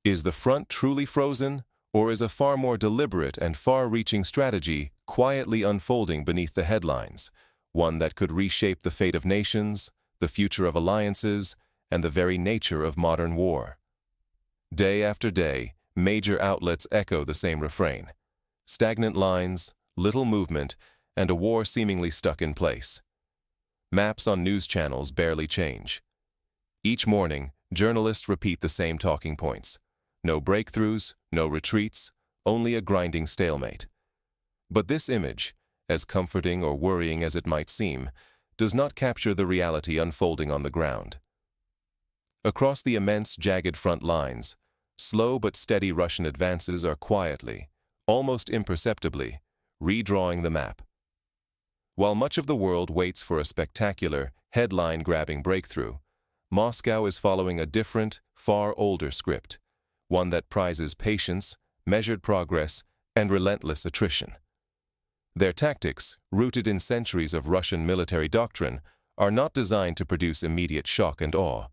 Is the front truly frozen, or is a far more deliberate and far-reaching strategy quietly unfolding beneath the headlines, one that could reshape the fate of nations, the future of alliances, and the very nature of modern war? Day after day, major outlets echo the same refrain: stagnant lines, little movement, and a war seemingly stuck in place. Maps on news channels barely change. Each morning, journalists repeat the same talking points: no breakthroughs, no retreats, only a grinding stalemate. But this image, as comforting or worrying as it might seem, does not capture the reality unfolding on the ground. Across the immense, jagged front lines, slow but steady Russian advances are quietly, almost imperceptibly, redrawing the map. While much of the world waits for a spectacular, headline-grabbing breakthrough, Moscow is following a different, far older script, one that prizes patience, measured progress, and relentless attrition. Their tactics, rooted in centuries of Russian military doctrine, are not designed to produce immediate shock and awe.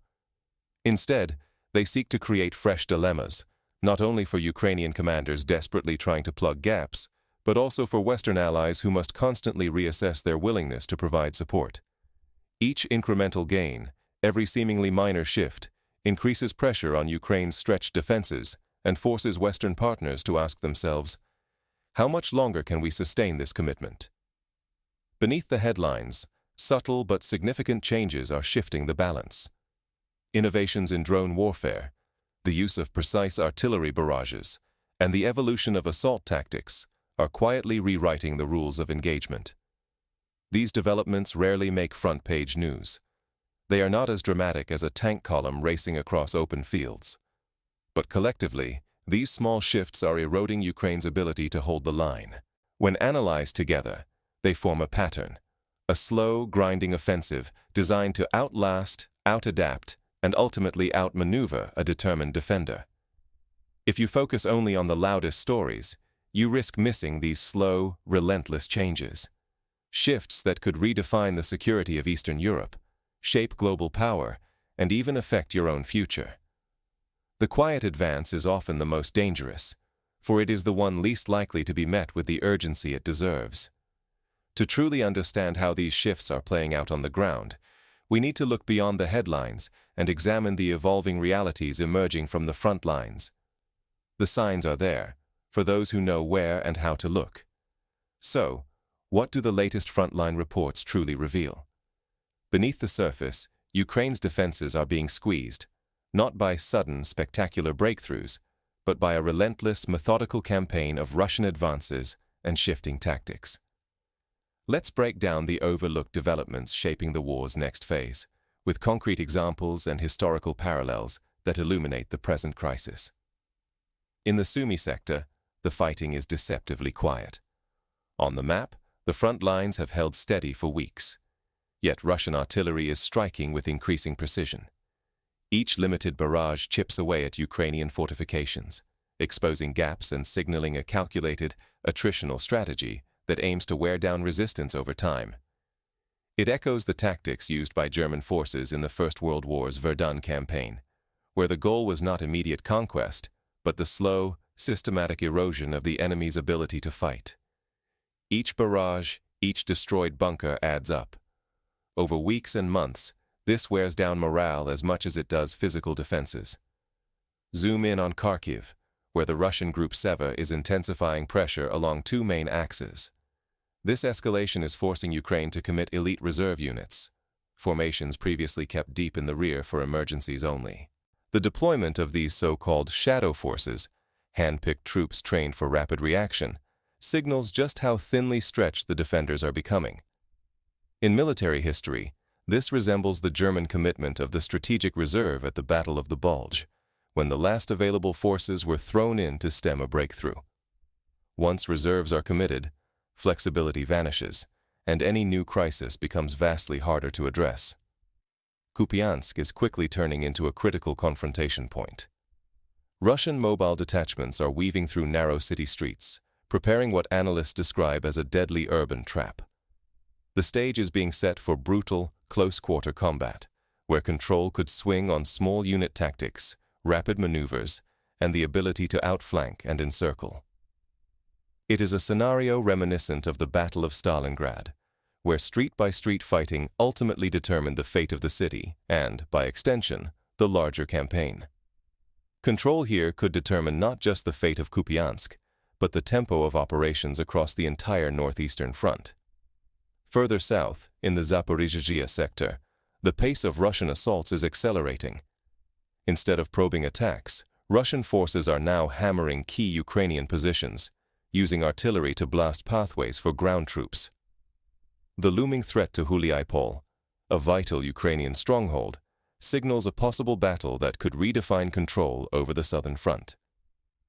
Instead, they seek to create fresh dilemmas, not only for Ukrainian commanders desperately trying to plug gaps, but also for Western allies who must constantly reassess their willingness to provide support. Each incremental gain, every seemingly minor shift, increases pressure on Ukraine's stretched defenses and forces Western partners to ask themselves, how much longer can we sustain this commitment? Beneath the headlines, subtle but significant changes are shifting the balance. Innovations in drone warfare, the use of precise artillery barrages, and the evolution of assault tactics are quietly rewriting the rules of engagement. These developments rarely make front-page news. They are not as dramatic as a tank column racing across open fields. But collectively, these small shifts are eroding Ukraine's ability to hold the line. When analyzed together, they form a pattern, a slow, grinding offensive designed to outlast, outadapt, and ultimately outmaneuver a determined defender. If you focus only on the loudest stories, you risk missing these slow, relentless changes. Shifts that could redefine the security of Eastern Europe, shape global power, and even affect your own future. The quiet advance is often the most dangerous, for it is the one least likely to be met with the urgency it deserves. To truly understand how these shifts are playing out on the ground, we need to look beyond the headlines and examine the evolving realities emerging from the front lines. The signs are there, for those who know where and how to look. So, what do the latest frontline reports truly reveal? Beneath the surface, Ukraine's defenses are being squeezed, not by sudden, spectacular breakthroughs, but by a relentless, methodical campaign of Russian advances and shifting tactics. Let's break down the overlooked developments shaping the war's next phase, with concrete examples and historical parallels that illuminate the present crisis. In the Sumy sector, the fighting is deceptively quiet. On the map, the front lines have held steady for weeks, yet Russian artillery is striking with increasing precision. Each limited barrage chips away at Ukrainian fortifications, exposing gaps and signaling a calculated, attritional strategy that aims to wear down resistance over time. It echoes the tactics used by German forces in the First World War's Verdun campaign, where the goal was not immediate conquest, but the slow, systematic erosion of the enemy's ability to fight. Each barrage, each destroyed bunker adds up. Over weeks and months, this wears down morale as much as it does physical defenses. Zoom in on Kharkiv, where the Russian Group Seva is intensifying pressure along two main axes. This escalation is forcing Ukraine to commit elite reserve units, formations previously kept deep in the rear for emergencies only. The deployment of these so-called shadow forces, hand-picked troops trained for rapid reaction, signals just how thinly stretched the defenders are becoming. In military history, this resembles the German commitment of the Strategic Reserve at the Battle of the Bulge, when the last available forces were thrown in to stem a breakthrough. Once reserves are committed, flexibility vanishes, and any new crisis becomes vastly harder to address. Kupiansk is quickly turning into a critical confrontation point. Russian mobile detachments are weaving through narrow city streets, preparing what analysts describe as a deadly urban trap. The stage is being set for brutal, close-quarter combat, where control could swing on small unit tactics, rapid maneuvers, and the ability to outflank and encircle. It is a scenario reminiscent of the Battle of Stalingrad, where street-by-street fighting ultimately determined the fate of the city and, by extension, the larger campaign. Control here could determine not just the fate of Kupiansk, but the tempo of operations across the entire northeastern front. Further south, in the Zaporizhzhia sector, the pace of Russian assaults is accelerating. Instead of probing attacks, Russian forces are now hammering key Ukrainian positions, using artillery to blast pathways for ground troops. The looming threat to Huliaipol, a vital Ukrainian stronghold, signals a possible battle that could redefine control over the southern front.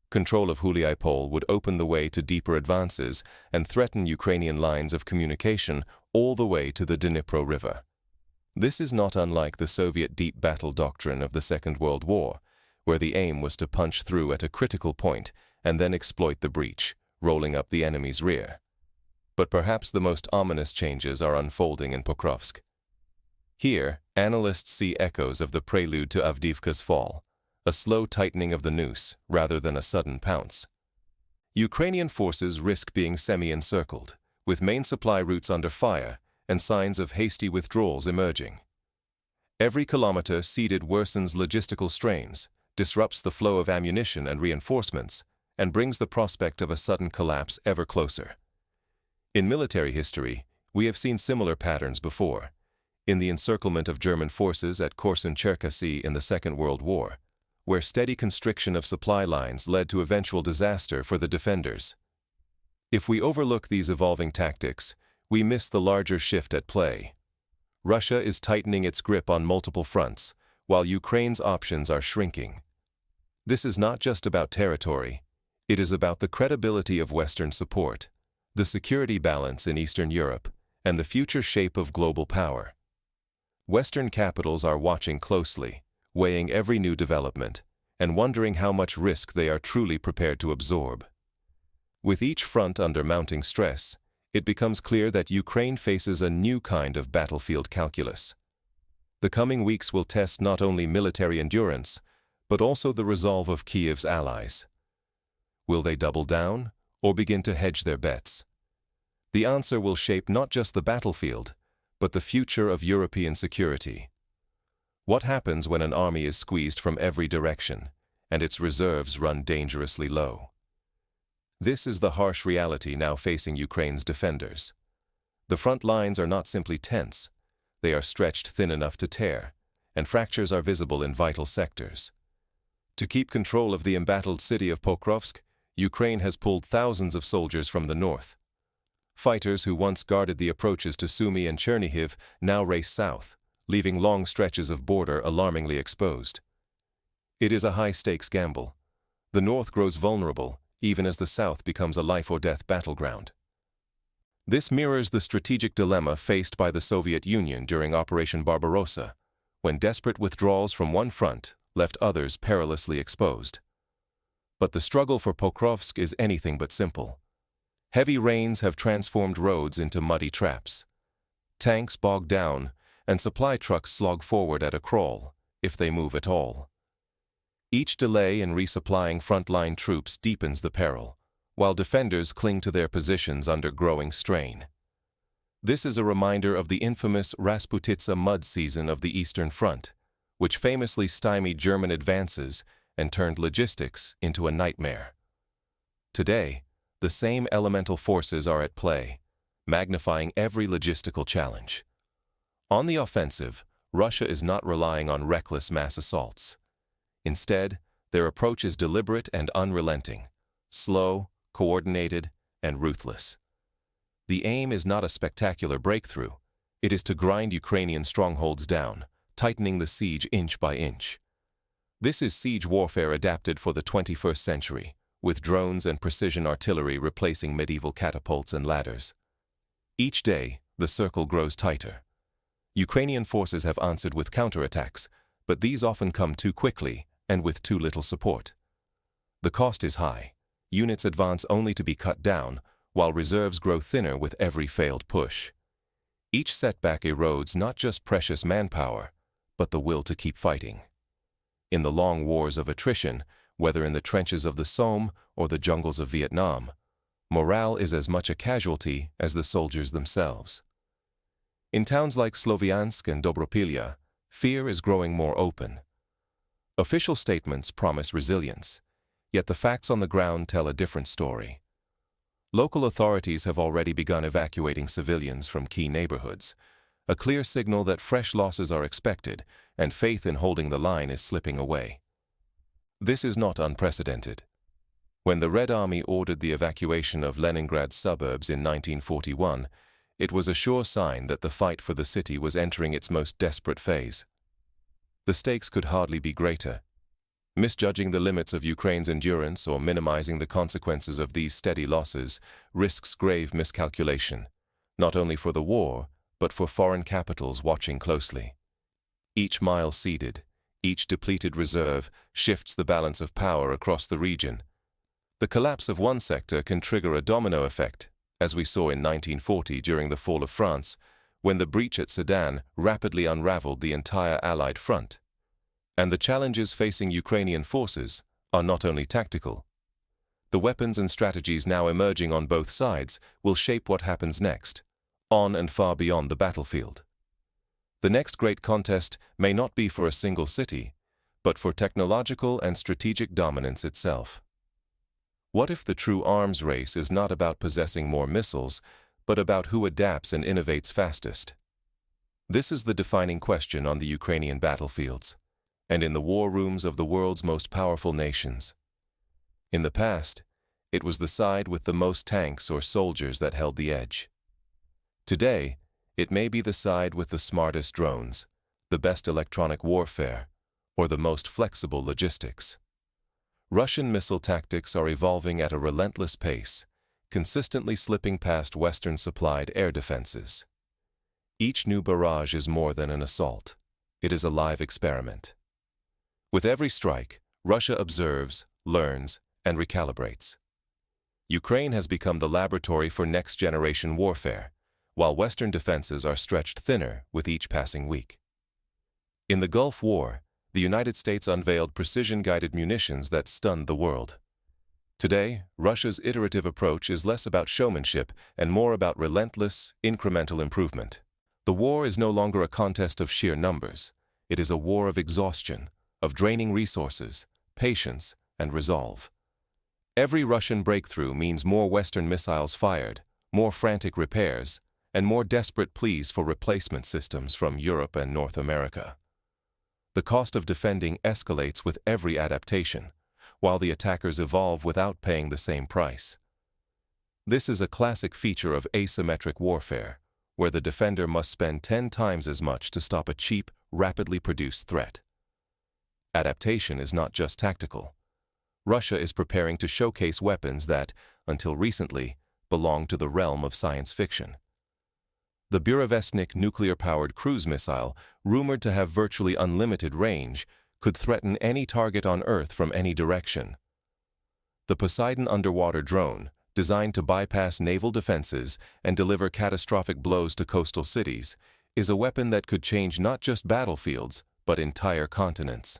Control of Huliaipol would open the way to deeper advances and threaten Ukrainian lines of communication all the way to the Dnipro River. This is not unlike the Soviet deep battle doctrine of the Second World War, where the aim was to punch through at a critical point and then exploit the breach, rolling up the enemy's rear. But perhaps the most ominous changes are unfolding in Pokrovsk. Here, analysts see echoes of the prelude to Avdiivka's fall, a slow tightening of the noose rather than a sudden pounce. Ukrainian forces risk being semi-encircled, with main supply routes under fire and signs of hasty withdrawals emerging. Every kilometer ceded worsens logistical strains, disrupts the flow of ammunition and reinforcements, and brings the prospect of a sudden collapse ever closer. In military history, we have seen similar patterns before. In the encirclement of German forces at Korsun-Cherkasy in the Second World War, where steady constriction of supply lines led to eventual disaster for the defenders. If we overlook these evolving tactics, we miss the larger shift at play. Russia is tightening its grip on multiple fronts, while Ukraine's options are shrinking. This is not just about territory. It is about the credibility of Western support, the security balance in Eastern Europe, and the future shape of global power. Western capitals are watching closely, weighing every new development, and wondering how much risk they are truly prepared to absorb. With each front under mounting stress, it becomes clear that Ukraine faces a new kind of battlefield calculus. The coming weeks will test not only military endurance, but also the resolve of Kiev's allies. Will they double down, or begin to hedge their bets? The answer will shape not just the battlefield, but the future of European security. What happens when an army is squeezed from every direction, and its reserves run dangerously low? This is the harsh reality now facing Ukraine's defenders. The front lines are not simply tense, they are stretched thin enough to tear, and fractures are visible in vital sectors. To keep control of the embattled city of Pokrovsk, Ukraine has pulled thousands of soldiers from the north. Fighters who once guarded the approaches to Sumy and Chernihiv now race south, leaving long stretches of border alarmingly exposed. It is a high-stakes gamble. The north grows vulnerable, even as the south becomes a life-or-death battleground. This mirrors the strategic dilemma faced by the Soviet Union during Operation Barbarossa, when desperate withdrawals from one front left others perilously exposed. But the struggle for Pokrovsk is anything but simple. Heavy rains have transformed roads into muddy traps. Tanks bog down, and supply trucks slog forward at a crawl, if they move at all. Each delay in resupplying frontline troops deepens the peril, while defenders cling to their positions under growing strain. This is a reminder of the infamous Rasputitsa mud season of the Eastern Front, which famously stymied German advances and turned logistics into a nightmare. Today, the same elemental forces are at play, magnifying every logistical challenge. On the offensive, Russia is not relying on reckless mass assaults. Instead, their approach is deliberate and unrelenting, slow, coordinated, and ruthless. The aim is not a spectacular breakthrough. It is to grind Ukrainian strongholds down, tightening the siege inch by inch. This is siege warfare adapted for the 21st century, with drones and precision artillery replacing medieval catapults and ladders. Each day, the circle grows tighter. Ukrainian forces have answered with counterattacks, but these often come too quickly and with too little support. The cost is high. Units advance only to be cut down, while reserves grow thinner with every failed push. Each setback erodes not just precious manpower, but the will to keep fighting. In the long wars of attrition, whether in the trenches of the Somme or the jungles of Vietnam, morale is as much a casualty as the soldiers themselves. In towns like Sloviansk and Dobropilya, fear is growing more open. Official statements promise resilience, yet the facts on the ground tell a different story. Local authorities have already begun evacuating civilians from key neighborhoods, a clear signal that fresh losses are expected and faith in holding the line is slipping away. This is not unprecedented. When the Red Army ordered the evacuation of Leningrad's suburbs in 1941, it was a sure sign that the fight for the city was entering its most desperate phase. The stakes could hardly be greater. Misjudging the limits of Ukraine's endurance or minimizing the consequences of these steady losses risks grave miscalculation, not only for the war, but for foreign capitals watching closely. Each mile ceded, each depleted reserve shifts the balance of power across the region. The collapse of one sector can trigger a domino effect, as we saw in 1940 during the fall of France, when the breach at Sedan rapidly unraveled the entire Allied front. And the challenges facing Ukrainian forces are not only tactical. The weapons and strategies now emerging on both sides will shape what happens next, on and far beyond the battlefield. The next great contest may not be for a single city, but for technological and strategic dominance itself. What if the true arms race is not about possessing more missiles, but about who adapts and innovates fastest? This is the defining question on the Ukrainian battlefields, and in the war rooms of the world's most powerful nations. In the past, it was the side with the most tanks or soldiers that held the edge. Today, it may be the side with the smartest drones, the best electronic warfare, or the most flexible logistics. Russian missile tactics are evolving at a relentless pace, consistently slipping past Western-supplied air defenses. Each new barrage is more than an assault. It is a live experiment. With every strike, Russia observes, learns, and recalibrates. Ukraine has become the laboratory for next-generation warfare, while Western defenses are stretched thinner with each passing week. In the Gulf War, the United States unveiled precision-guided munitions that stunned the world. Today, Russia's iterative approach is less about showmanship and more about relentless, incremental improvement. The war is no longer a contest of sheer numbers. It is a war of exhaustion, of draining resources, patience, and resolve. Every Russian breakthrough means more Western missiles fired, more frantic repairs, and more desperate pleas for replacement systems from Europe and North America. The cost of defending escalates with every adaptation, while the attackers evolve without paying the same price. This is a classic feature of asymmetric warfare, where the defender must spend 10 times as much to stop a cheap, rapidly produced threat. Adaptation is not just tactical. Russia is preparing to showcase weapons that, until recently, belonged to the realm of science fiction. The Burevestnik nuclear-powered cruise missile, rumored to have virtually unlimited range, could threaten any target on Earth from any direction. The Poseidon underwater drone, designed to bypass naval defenses and deliver catastrophic blows to coastal cities, is a weapon that could change not just battlefields, but entire continents.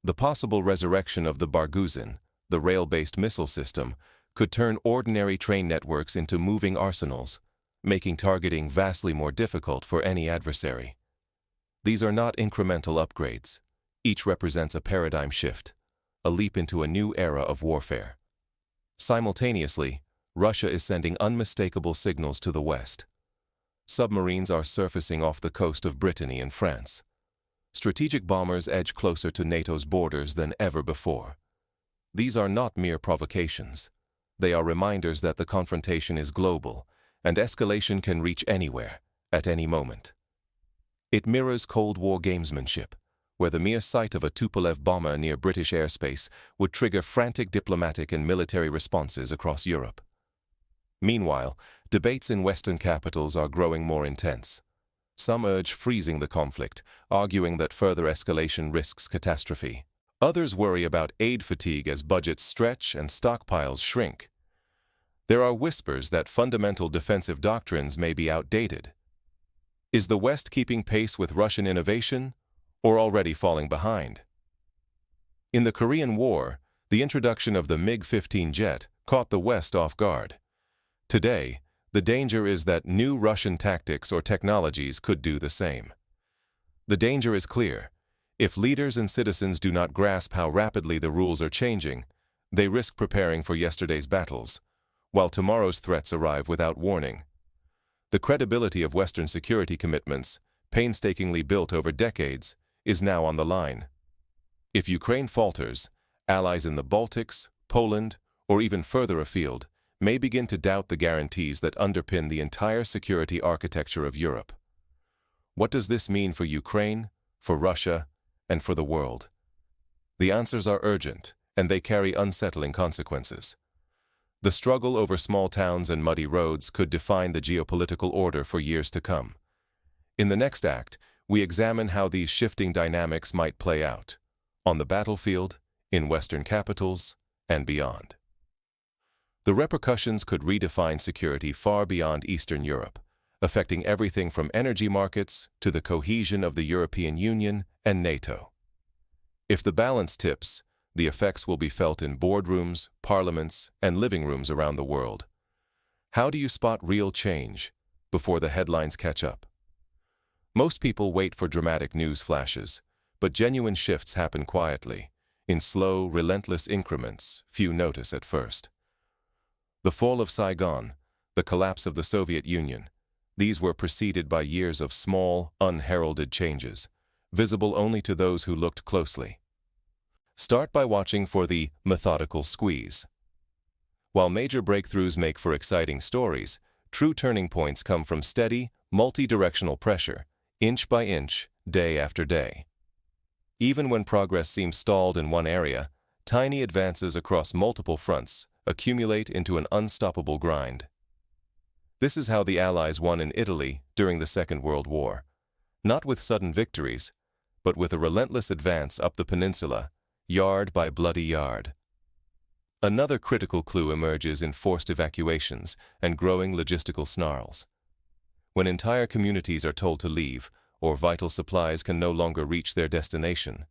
The possible resurrection of the Barguzin, the rail-based missile system, could turn ordinary train networks into moving arsenals, making targeting vastly more difficult for any adversary. These are not incremental upgrades. Each represents a paradigm shift, a leap into a new era of warfare. Simultaneously, Russia is sending unmistakable signals to the West. Submarines are surfacing off the coast of Brittany and France. Strategic bombers edge closer to NATO's borders than ever before. These are not mere provocations. They are reminders that the confrontation is global, and escalation can reach anywhere, at any moment. It mirrors Cold War gamesmanship, where the mere sight of a Tupolev bomber near British airspace would trigger frantic diplomatic and military responses across Europe. Meanwhile, debates in Western capitals are growing more intense. Some urge freezing the conflict, arguing that further escalation risks catastrophe. Others worry about aid fatigue as budgets stretch and stockpiles shrink. There are whispers that fundamental defensive doctrines may be outdated. Is the West keeping pace with Russian innovation, or already falling behind? In the Korean War, the introduction of the MiG-15 jet caught the West off guard. Today, the danger is that new Russian tactics or technologies could do the same. The danger is clear. If leaders and citizens do not grasp how rapidly the rules are changing, they risk preparing for yesterday's battles, while tomorrow's threats arrive without warning. The credibility of Western security commitments, painstakingly built over decades, is now on the line. If Ukraine falters, allies in the Baltics, Poland, or even further afield may begin to doubt the guarantees that underpin the entire security architecture of Europe. What does this mean for Ukraine, for Russia, and for the world? The answers are urgent, and they carry unsettling consequences. The struggle over small towns and muddy roads could define the geopolitical order for years to come. In the next act, we examine how these shifting dynamics might play out, on the battlefield, in Western capitals, and beyond. The repercussions could redefine security far beyond Eastern Europe, affecting everything from energy markets to the cohesion of the European Union and NATO. If the balance tips, the effects will be felt in boardrooms, parliaments, and living rooms around the world. How do you spot real change before the headlines catch up? Most people wait for dramatic news flashes, but genuine shifts happen quietly, in slow, relentless increments few notice at first. The fall of Saigon, the collapse of the Soviet Union, these were preceded by years of small, unheralded changes, visible only to those who looked closely. Start by watching for the methodical squeeze. While major breakthroughs make for exciting stories, true turning points come from steady, multi-directional pressure, inch by inch, day after day. Even when progress seems stalled in one area, tiny advances across multiple fronts accumulate into an unstoppable grind. This is how the Allies won in Italy during the Second World War, not with sudden victories, but with a relentless advance up the peninsula, yard by bloody yard. Another critical clue emerges in forced evacuations and growing logistical snarls. When entire communities are told to leave, or vital supplies can no longer reach their destination,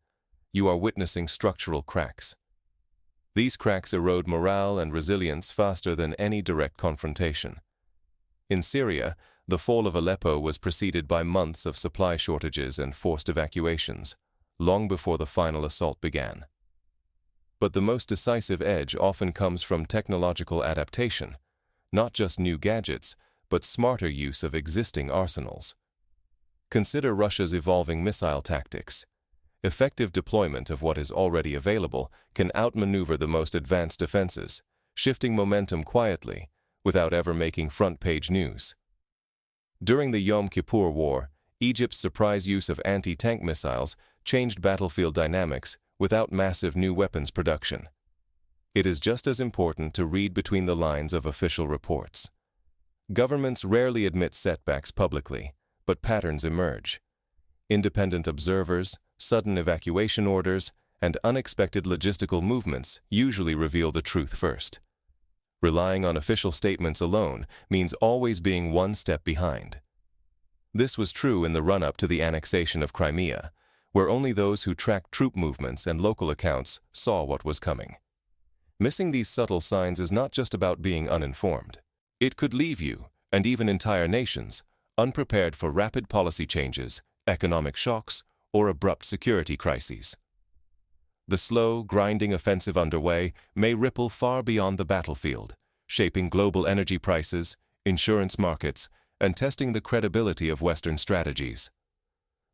you are witnessing structural cracks. These cracks erode morale and resilience faster than any direct confrontation. In Syria, the fall of Aleppo was preceded by months of supply shortages and forced evacuations, long before the final assault began. But the most decisive edge often comes from technological adaptation, not just new gadgets, but smarter use of existing arsenals. Consider Russia's evolving missile tactics. Effective deployment of what is already available can outmaneuver the most advanced defenses, shifting momentum quietly, without ever making front-page news. During the Yom Kippur War, Egypt's surprise use of anti-tank missiles changed battlefield dynamics without massive new weapons production. It is just as important to read between the lines of official reports. Governments rarely admit setbacks publicly, but patterns emerge. Independent observers, sudden evacuation orders, and unexpected logistical movements usually reveal the truth first. Relying on official statements alone means always being one step behind. This was true in the run-up to the annexation of Crimea, where only those who tracked troop movements and local accounts saw what was coming. Missing these subtle signs is not just about being uninformed. It could leave you, and even entire nations, unprepared for rapid policy changes, economic shocks, or abrupt security crises. The slow, grinding offensive underway may ripple far beyond the battlefield, shaping global energy prices, insurance markets, and testing the credibility of Western strategies.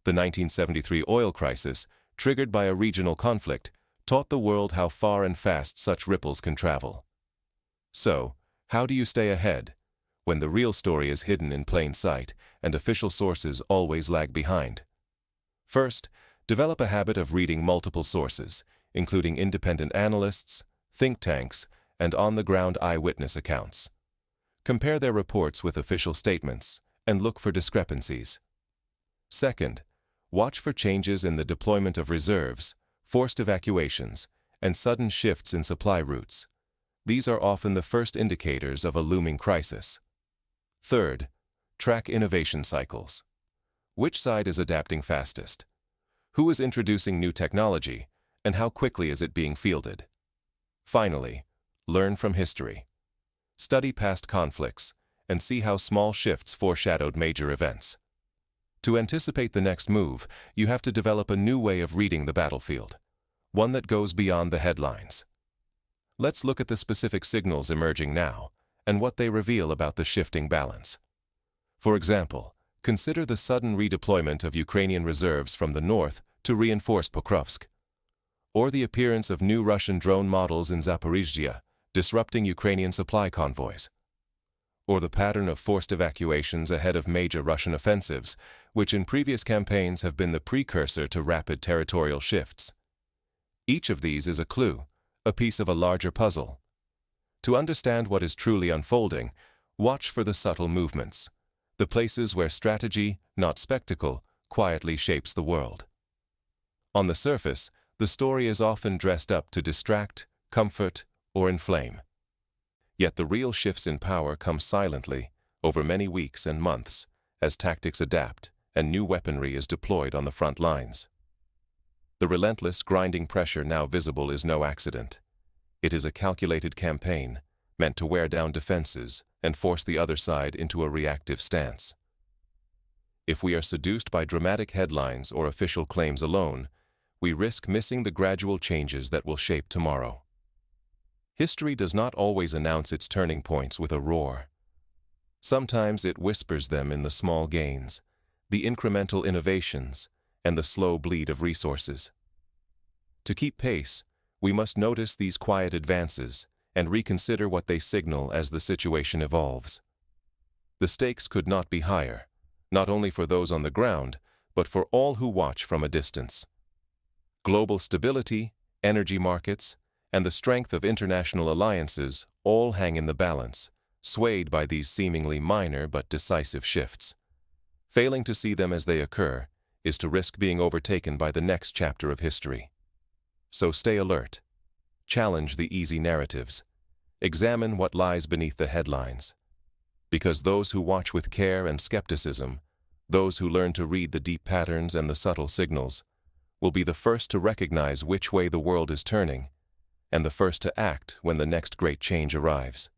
The 1973 oil crisis, triggered by a regional conflict, taught the world how far and fast such ripples can travel. So, how do you stay ahead, when the real story is hidden in plain sight and official sources always lag behind? First, develop a habit of reading multiple sources, including independent analysts, think tanks, and on-the-ground eyewitness accounts. Compare their reports with official statements and look for discrepancies. Second, watch for changes in the deployment of reserves, forced evacuations, and sudden shifts in supply routes. These are often the first indicators of a looming crisis. Third, track innovation cycles. Which side is adapting fastest? Who is introducing new technology, and how quickly is it being fielded? Finally, learn from history. Study past conflicts and see how small shifts foreshadowed major events. To anticipate the next move, you have to develop a new way of reading the battlefield, one that goes beyond the headlines. Let's look at the specific signals emerging now and what they reveal about the shifting balance. For example, consider the sudden redeployment of Ukrainian reserves from the north to reinforce Pokrovsk, or the appearance of new Russian drone models in Zaporizhzhia, disrupting Ukrainian supply convoys, or the pattern of forced evacuations ahead of major Russian offensives, which in previous campaigns have been the precursor to rapid territorial shifts. Each of these is a clue, a piece of a larger puzzle. To understand what is truly unfolding, watch for the subtle movements, the places where strategy, not spectacle, quietly shapes the world. On the surface, the story is often dressed up to distract, comfort, or inflame. Yet the real shifts in power come silently, over many weeks and months, as tactics adapt and new weaponry is deployed on the front lines. The relentless, grinding pressure now visible is no accident. It is a calculated campaign, meant to wear down defenses and force the other side into a reactive stance. If we are seduced by dramatic headlines or official claims alone, we risk missing the gradual changes that will shape tomorrow. History does not always announce its turning points with a roar. Sometimes it whispers them in the small gains, the incremental innovations, and the slow bleed of resources. To keep pace, we must notice these quiet advances and reconsider what they signal as the situation evolves. The stakes could not be higher, not only for those on the ground, but for all who watch from a distance. Global stability, energy markets, and the strength of international alliances all hang in the balance, swayed by these seemingly minor but decisive shifts. Failing to see them as they occur is to risk being overtaken by the next chapter of history. So stay alert. Challenge the easy narratives. Examine what lies beneath the headlines. Because those who watch with care and skepticism, those who learn to read the deep patterns and the subtle signals, will be the first to recognize which way the world is turning, and the first to act when the next great change arrives.